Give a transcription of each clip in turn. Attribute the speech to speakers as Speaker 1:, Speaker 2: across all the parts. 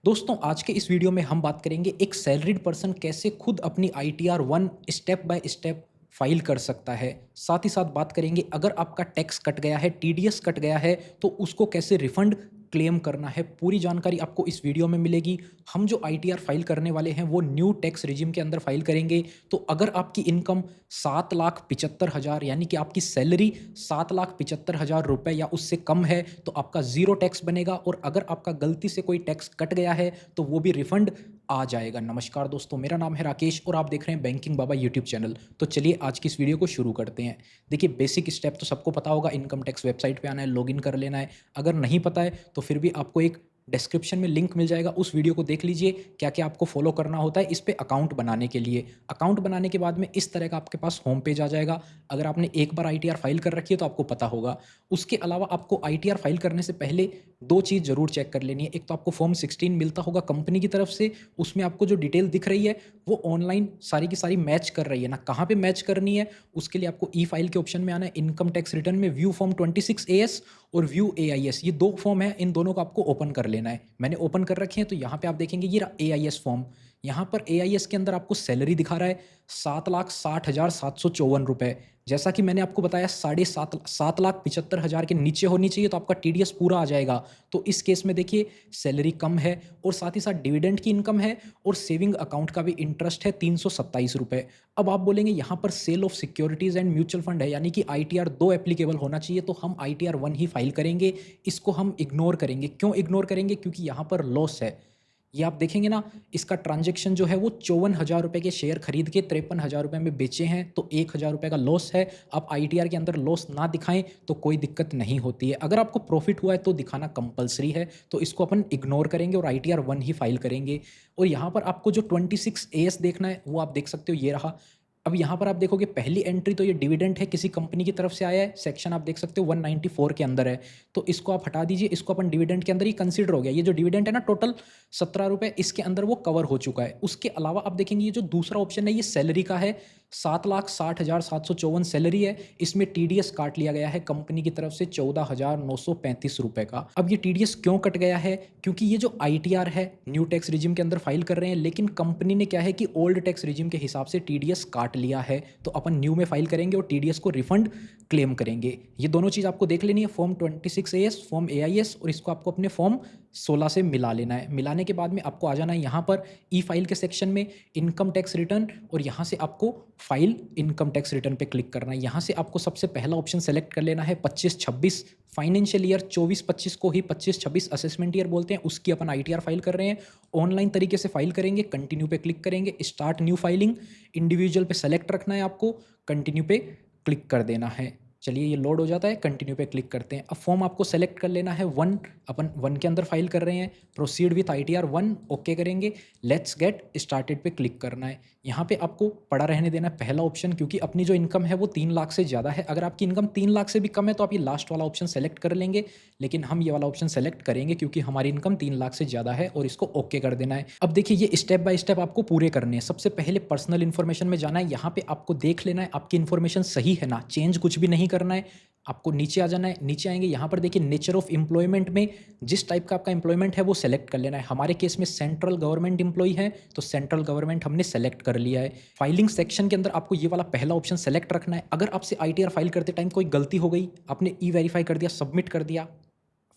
Speaker 1: दोस्तों आज के इस वीडियो में हम बात करेंगे एक सैलरीड पर्सन कैसे खुद अपनी ITR one step by step file कर सकता है। साथ ही साथ बात करेंगे अगर आपका टैक्स कट गया है, टीडीएस कट गया है तो उसको कैसे रिफंड क्लेम करना है। पूरी जानकारी आपको इस वीडियो में मिलेगी। हम जो आईटीआर फाइल करने वाले हैं वो न्यू टैक्स रिजिम के अंदर फाइल करेंगे। तो अगर आपकी इनकम 7,75,000 यानी कि आपकी सैलरी 7,75,000 रुपए या उससे कम है तो आपका ज़ीरो टैक्स बनेगा, और अगर आपका गलती से कोई टैक्स कट गया है तो वो भी रिफंड आ जाएगा। नमस्कार दोस्तों, मेरा नाम है राकेश और आप देख रहे हैं बैंकिंग बाबा यूट्यूब चैनल। तो चलिए आज की इस वीडियो को शुरू करते हैं। देखिए, बेसिक स्टेप तो सबको पता होगा, इनकम टैक्स वेबसाइट पे आना है, लॉगिन कर लेना है। अगर नहीं पता है तो फिर भी आपको एक डिस्क्रिप्शन में लिंक मिल जाएगा, उस वीडियो को देख लीजिए क्या क्या आपको फॉलो करना होता है इस पे अकाउंट बनाने के लिए। अकाउंट बनाने के बाद में इस तरह का आपके पास होम पेज आ जाएगा। अगर आपने एक बार आईटीआर फाइल कर रखी है तो आपको पता होगा। उसके अलावा आपको आईटीआर फाइल करने से पहले दो चीज़ ज़रूर चेक कर लेनी है। एक तो आपको फॉर्म 16 मिलता होगा कंपनी की तरफ से, उसमें आपको जो डिटेल दिख रही है वो ऑनलाइन सारी की सारी मैच कर रही है ना, कहाँ पे मैच करनी है उसके लिए आपको ई फाइल के ऑप्शन में आना है। इनकम टैक्स रिटर्न में व्यू फॉर्म 26 AS और व्यू AIS, ये दो फॉर्म है, इन दोनों को आपको ओपन कर लेना है। मैंने ओपन कर रखे हैं तो यहाँ पे आप देखेंगे ये रहा AIS फॉर्म। यहाँ पर AIS के अंदर आपको सैलरी दिखा रहा है 7,60,754 रुपए। जैसा कि मैंने आपको बताया 7,75,000 के नीचे होनी चाहिए तो आपका टीडीएस पूरा आ जाएगा। तो इस केस में देखिए सैलरी कम है और साथ ही साथ डिविडेंड की इनकम है और सेविंग अकाउंट का भी इंटरेस्ट है 327 रुपए। अब आप बोलेंगे यहाँ पर sale of securities and mutual fund है, यानी कि आईटीआर दो एप्लीकेबल होना चाहिए, तो हम आईटीआर वन ही फाइल करेंगे। इसको हम इग्नोर करेंगे। क्यों इग्नोर करेंगे? क्योंकि यहाँ पर लॉस है। ये आप देखेंगे ना, इसका ट्रांजैक्शन जो है वो 54,000 रुपए के शेयर खरीद के 53,000 रुपए में बेचे हैं, तो 1,000 रुपए का लॉस है। आप आईटीआर के अंदर लॉस ना दिखाएं तो कोई दिक्कत नहीं होती है। अगर आपको प्रॉफिट हुआ है तो दिखाना कंपलसरी है, तो इसको अपन इग्नोर करेंगे और आईटीआर वन ही फाइल करेंगे। और यहाँ पर आपको जो 26 AS देखना है वो आप देख सकते हो, ये रहा। अब यहाँ पर आप देखोगे पहली एंट्री तो ये डिविडेंड है, किसी कंपनी की तरफ से आया है। सेक्शन आप देख सकते हो 194 के अंदर है, तो इसको आप हटा दीजिए। इसको अपन डिविडेंड के अंदर ही कंसीडर हो गया। ये जो डिविडेंड है ना टोटल 17 रुपए, इसके अंदर वो कवर हो चुका है। उसके अलावा आप देखेंगे ये जो दूसरा ऑप्शन है ये सैलरी का है। 7,60,754 सैलरी है, इसमें टीडीएस काट लिया गया है कंपनी की तरफ से 14,935 रुपए का। अब ये टीडीएस क्यों कट गया है? क्योंकि ये जो आईटीआर है न्यू टैक्स रिजिम के अंदर फाइल कर रहे हैं, लेकिन कंपनी ने क्या है कि ओल्ड टैक्स रिजिम के हिसाब से टीडीएस काट लिया है। तो अपन न्यू में फाइल करेंगे और टीडीएस को रिफंड क्लेम करेंगे। ये दोनों चीज़ आपको देख लेनी है, फॉर्म 26 AS, फॉर्म AIS, और इसको आपको अपने फॉर्म 16 से मिला लेना है। मिलाने के बाद में आपको आ जाना है यहाँ पर ई फाइल के सेक्शन में, इनकम टैक्स रिटर्न, और यहाँ से आपको फाइल इनकम टैक्स रिटर्न पे क्लिक करना है। यहाँ से आपको सबसे पहला ऑप्शन सेलेक्ट कर लेना है 25-26 फाइनेंशियल ईयर 24-25 को ही 25-26 असेसमेंट ईयर बोलते हैं, उसकी अपन आईटीआर फाइल कर रहे हैं। ऑनलाइन तरीके से फाइल करेंगे। कंटिन्यू पे क्लिक करेंगे, स्टार्ट न्यू फाइलिंग, इंडिविजुअल पे सेलेक्ट रखना है आपको, कंटिन्यू पे क्लिक कर देना है। चलिए ये लोड हो जाता है, कंटिन्यू पे क्लिक करते हैं। अब फॉर्म आपको सेलेक्ट कर लेना है वन, अपन वन के अंदर फाइल कर रहे हैं। Proceed with ITR one, okay करेंगे। लेट्स गेट स्टार्टेड पे क्लिक करना है। यहाँ पे आपको पड़ा रहने देना है पहला ऑप्शन, क्योंकि अपनी जो इनकम है वो 3 लाख से ज़्यादा है। अगर आपकी इनकम 3 लाख से भी कम है तो आप ये लास्ट वाला ऑप्शन सेलेक्ट कर लेंगे, लेकिन हम ये वाला ऑप्शन सेलेक्ट करेंगे क्योंकि हमारी इनकम 3 लाख से ज़्यादा है, और इसको ओके कर देना है। अब देखिए ये स्टेप बाय स्टेप आपको पूरे करने हैं। सबसे पहले पर्सनल इन्फॉर्मेशन में जाना है। यहाँ पे आपको देख लेना है आपकी इन्फॉर्मेशन सही है ना, चेंज कुछ भी नहीं करना है। आपको नीचे आ जाना है। नीचे आएंगे, यहाँ पर देखिए नेचर ऑफ एम्प्लॉयमेंट में जिस टाइप का आपका एम्प्लॉयमेंट है वो सेलेक्ट कर लेना है। हमारे केस में सेंट्रल गवर्नमेंट एम्प्लॉय है तो सेंट्रल गवर्नमेंट हमने सेलेक्ट कर लिया है। फाइलिंग सेक्शन के अंदर आपको ये वाला पहला ऑप्शन सेलेक्ट रखना है। अगर आपसे आईटीआर फाइल करते टाइम कोई गलती हो गई, आपने ई वेरीफाई कर दिया, सबमिट कर दिया,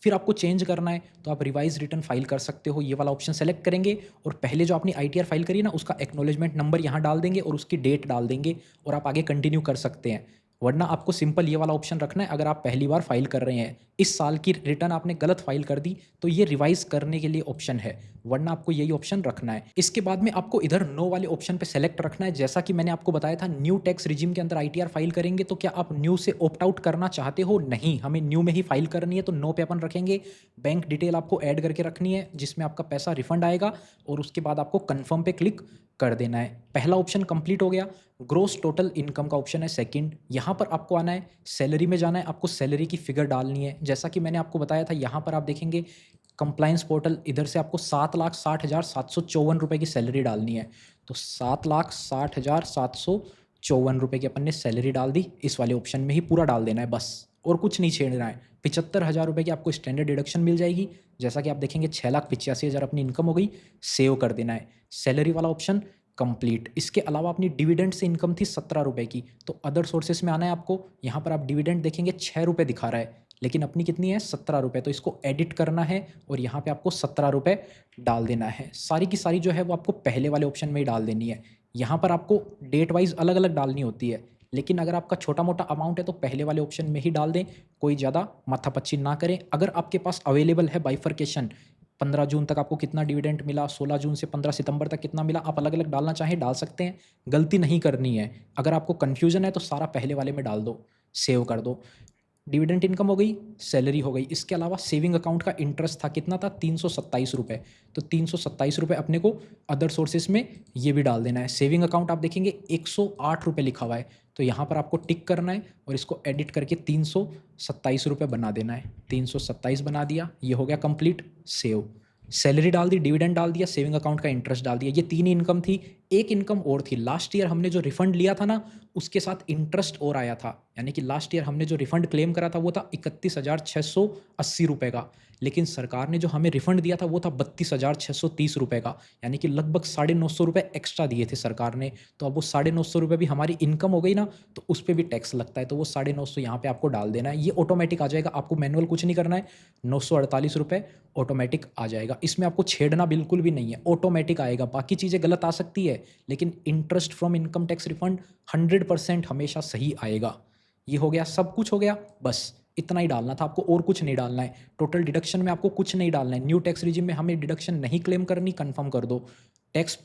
Speaker 1: फिर आपको चेंज करना है तो आप रिवाइज रिटर्न फाइल कर सकते हो। ये वाला ऑप्शन सेलेक्ट करेंगे और पहले जो आपने आईटीआर फाइल करी है ना उसका एक्नॉलेजमेंट नंबर यहाँ डाल देंगे और उसकी डेट डाल देंगे, और आप आगे कंटिन्यू कर सकते हैं। वरना आपको सिंपल ये वाला ऑप्शन रखना है। अगर आप पहली बार फाइल कर रहे हैं, इस साल की रिटर्न आपने गलत फाइल कर दी, तो ये रिवाइज करने के लिए ऑप्शन है, वरना आपको यही ऑप्शन रखना है। इसके बाद में आपको इधर नो वाले ऑप्शन पे सेलेक्ट रखना है। जैसा कि मैंने आपको बताया था न्यू टैक्स रिजिम के अंदर आईटीआर फाइल करेंगे, तो क्या आप न्यू से ऑप्ट आउट करना चाहते हो? नहीं, हमें न्यू में ही फाइल करनी है, तो नो पे अपन रखेंगे। बैंक डिटेल आपको ऐड करके रखनी है जिसमें आपका पैसा रिफंड आएगा, और उसके बाद आपको कन्फर्म पे क्लिक कर देना है। पहला ऑप्शन कंप्लीट हो गया। ग्रोस टोटल इनकम का ऑप्शन है सेकंड। यहाँ पर आपको आना है, सैलरी में जाना है, आपको सैलरी की फिगर डालनी है। जैसा कि मैंने आपको बताया था, यहाँ पर आप देखेंगे कंप्लायंस पोर्टल, इधर से आपको 7,60,754 रुपए की सैलरी डालनी है। तो 7,60,754 रुपए की अपन ने सैलरी डाल दी। इस वाले ऑप्शन में ही पूरा डाल देना है बस। और कुछ नहीं छेड़ना है। 75,000 रुपये की आपको स्टैंडर्ड डिडक्शन मिल जाएगी। जैसा कि आप देखेंगे 6,85,000 अपनी इनकम हो गई, सेव कर देना है। सैलरी वाला ऑप्शन कंप्लीट। इसके अलावा अपनी डिविडेंड से इनकम थी 17 रुपये की, तो अदर सोर्सेस में आना है आपको। यहाँ पर आप डिविडेंड देखेंगे 6 रुपये दिखा रहा है, लेकिन अपनी कितनी है 17 रुपये, तो इसको एडिट करना है और यहाँ पे आपको 17 रुपये डाल देना है। सारी की सारी जो है वो आपको पहले वाले ऑप्शन में ही डाल देनी है। यहाँ पर आपको डेट वाइज अलग अलग डालनी होती है, लेकिन अगर आपका छोटा मोटा अमाउंट है तो पहले वाले ऑप्शन में ही डाल दें, कोई ज़्यादा माथापच्ची ना करें। अगर आपके पास अवेलेबल है बाइफर्केशन, 15 जून तक आपको कितना डिविडेंड मिला, 16 जून से 15 सितंबर तक कितना मिला, आप अलग अलग डालना चाहें डाल सकते हैं, गलती नहीं करनी है। अगर आपको कन्फ्यूजन है तो सारा पहले वाले में डाल दो, सेव कर दो। डिविडेंड इनकम हो गई, सैलरी हो गई। इसके अलावा सेविंग अकाउंट का इंटरेस्ट था, कितना था 327 रुपये, तो 327 रुपये अपने को अदर सोर्सेज में ये भी डाल देना है। सेविंग अकाउंट आप देखेंगे 108 रुपये लिखा हुआ है, तो यहाँ पर आपको टिक करना है और इसको एडिट करके 327 रुपये बना देना है। 327 बना दिया, ये हो गया कंप्लीट, सेव। सैलरी डाल दी, डिविडेंड डाल दिया, सेविंग अकाउंट का इंटरेस्ट डाल दिया। ये 3 ही इनकम थी। एक इनकम और थी, लास्ट ईयर हमने जो रिफंड लिया था ना, उसके साथ इंटरेस्ट और आया था। यानी कि लास्ट ईयर हमने जो रिफंड क्लेम करा था वो था 31,680 रुपये का, लेकिन सरकार ने जो हमें रिफंड दिया था वो था 32,630 रुपये का, यानी कि लगभग 950 रुपये एक्स्ट्रा दिए थे सरकार ने। तो अब वो 950 रुपये भी हमारी इनकम हो गई ना, तो उस पर भी टैक्स लगता है, तो वो 950 यहाँ पे आपको डाल देना है। ये ऑटोमेटिक आ जाएगा, आपको मैनुअल कुछ नहीं करना है। 948 रुपये ऑटोमेटिक आ जाएगा, इसमें आपको छेड़ना बिल्कुल भी नहीं है, ऑटोमेटिक आएगा। बाकी चीज़ें गलत आ सकती है, लेकिन interest from income tax refund 100% हमेशा सही आएगा। ये हो गया, सब कुछ हो गया, बस इतना ही डालना था आपको, और कुछ नहीं डालना है। टोटल डिडक्शन में आपको कुछ नहीं डालना है। न्यू टैक्स रिजिम में हमें डिडक्शन नहीं क्लेम करनी, कंफर्म कर दो। टैक्स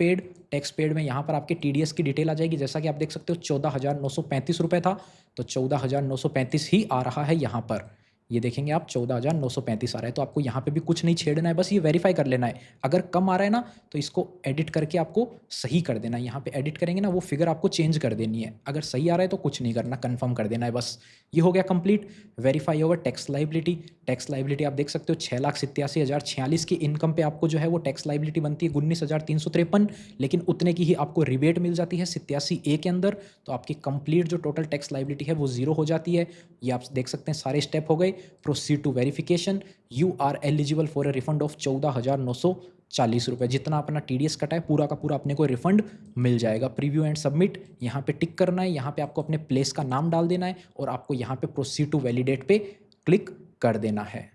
Speaker 1: पेड में यहाँ पर आपके टीडीएस की डिटेल आ जाएगी। जैसा कि आप देख सकते हो 14,935 रुपये था, तो 14,935 ही आ रहा है यहाँ पर। ये देखेंगे आप 14,935 आ रहा है, तो आपको यहाँ पे भी कुछ नहीं छेड़ना है, बस ये वेरीफाई कर लेना है। अगर कम आ रहा है ना, तो इसको एडिट करके आपको सही कर देना है। यहाँ पे एडिट करेंगे ना, वो फिगर आपको चेंज कर देनी है। अगर सही आ रहा है तो कुछ नहीं करना, कंफर्म कर देना है बस। ये हो गया कंप्लीट। वेरीफाई होगा टैक्स लाइबिलिटी। टैक्स लाइबिलिटी आप देख सकते हो 6,87,046 की इनकम पे आपको जो है वो टैक्स लाइबिलिटी बनती है 19,353, लेकिन उतने की ही आपको रिबेट मिल जाती है 87A के अंदर। तो आपकी कंप्लीट जो टोटल टैक्स लाइबिलिटी है वो जीरो हो जाती है। ये आप देख सकते हैं, सारे स्टेप हो गए। Proceed to verification. You are eligible for a refund of 14,940 रुपये। जितना अपना टीडीएस कटा है पूरा का पूरा अपने को रिफंड मिल जाएगा। प्रीव्यू एंड सबमिट यहाँ पे टिक करना है। यहाँ पे आपको अपने प्लेस का नाम डाल देना है और आपको यहाँ पे प्रोसीड टू वैलिडेट पे क्लिक कर देना है।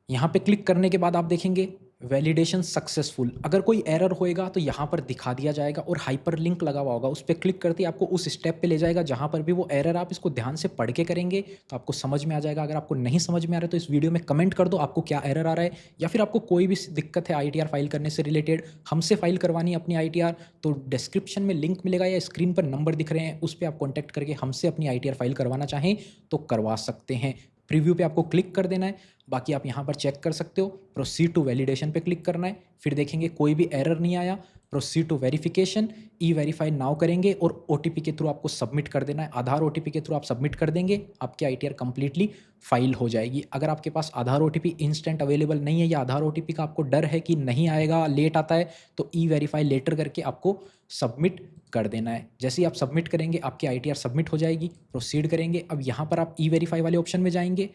Speaker 1: यहाँ पे क्लिक करने के बाद आप देखेंगे वैलिडेशन सक्सेसफुल। अगर कोई एरर होएगा तो यहाँ पर दिखा दिया जाएगा और हाइपर लिंक लगा हुआ होगा, उस पर क्लिक करते ही आपको उस स्टेप पे ले जाएगा जहाँ पर भी वो एरर। आप इसको ध्यान से पढ़ के करेंगे तो आपको समझ में आ जाएगा। अगर आपको नहीं समझ में आ रहा है तो इस वीडियो में कमेंट कर दो आपको क्या एरर आ रहा है, या फिर आपको कोई भी दिक्कत है ITR फाइल करने से रिलेटेड, हमसे फाइल करवानी है अपनी ITR, तो डिस्क्रिप्शन में लिंक मिलेगा या स्क्रीन पर नंबर दिख रहे हैं, उस पर आप कॉन्टैक्ट करके हमसे अपनी ITR फाइल करवाना चाहें तो करवा सकते हैं। प्रीव्यू पे आपको क्लिक कर देना है। बाकी आप यहाँ पर चेक कर सकते हो। प्रोसीड टू वैलिडेशन पे क्लिक करना है, फिर देखेंगे कोई भी एरर नहीं आया। Proceed to verification, e verify now करेंगे और OTP के थ्रू आपको सबमिट कर देना है। आधार OTP के थ्रू आप सबमिट कर देंगे, आपकी ITR कंप्लीटली फाइल हो जाएगी। अगर आपके पास आधार OTP इंस्टेंट अवेलेबल नहीं है या आधार OTP का आपको डर है कि नहीं आएगा, लेट आता है, तो ई वेरीफाई लेटर करके आपको सबमिट कर देना है। जैसे ही आप सबमिट करेंगे आपकी ITR सबमिट हो जाएगी। प्रोसीड करेंगे। अब यहाँ पर आप ई वेरीफाई वाले ऑप्शन में जाएंगे,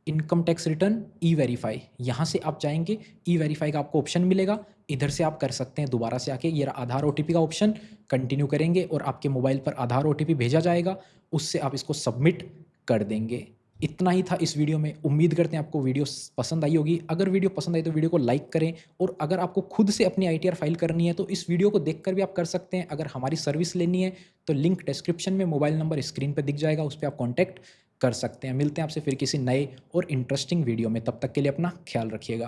Speaker 1: इनकम टैक्स रिटर्न ई वेरीफाई, यहाँ से आप जाएंगे, ई वेरीफाई का आपको ऑप्शन मिलेगा, इधर से आप कर सकते हैं दोबारा से आके। ये आधार OTP का ऑप्शन कंटिन्यू करेंगे और आपके मोबाइल पर आधार OTP भेजा जाएगा, उससे आप इसको सबमिट कर देंगे। इतना ही था इस वीडियो में। उम्मीद करते हैं आपको वीडियो पसंद आई होगी। अगर वीडियो पसंद आई तो वीडियो को लाइक करें, और अगर आपको खुद से अपनी ITR फाइल करनी है तो इस वीडियो को देखकर भी आप कर सकते हैं। अगर हमारी सर्विस लेनी है तो लिंक डिस्क्रिप्शन में, मोबाइल नंबर स्क्रीन पर दिख जाएगा, उस पर आप कॉन्टैक्ट कर सकते हैं। मिलते हैं आपसे फिर किसी नए और इंटरेस्टिंग वीडियो में, तब तक के लिए अपना ख्याल रखिएगा।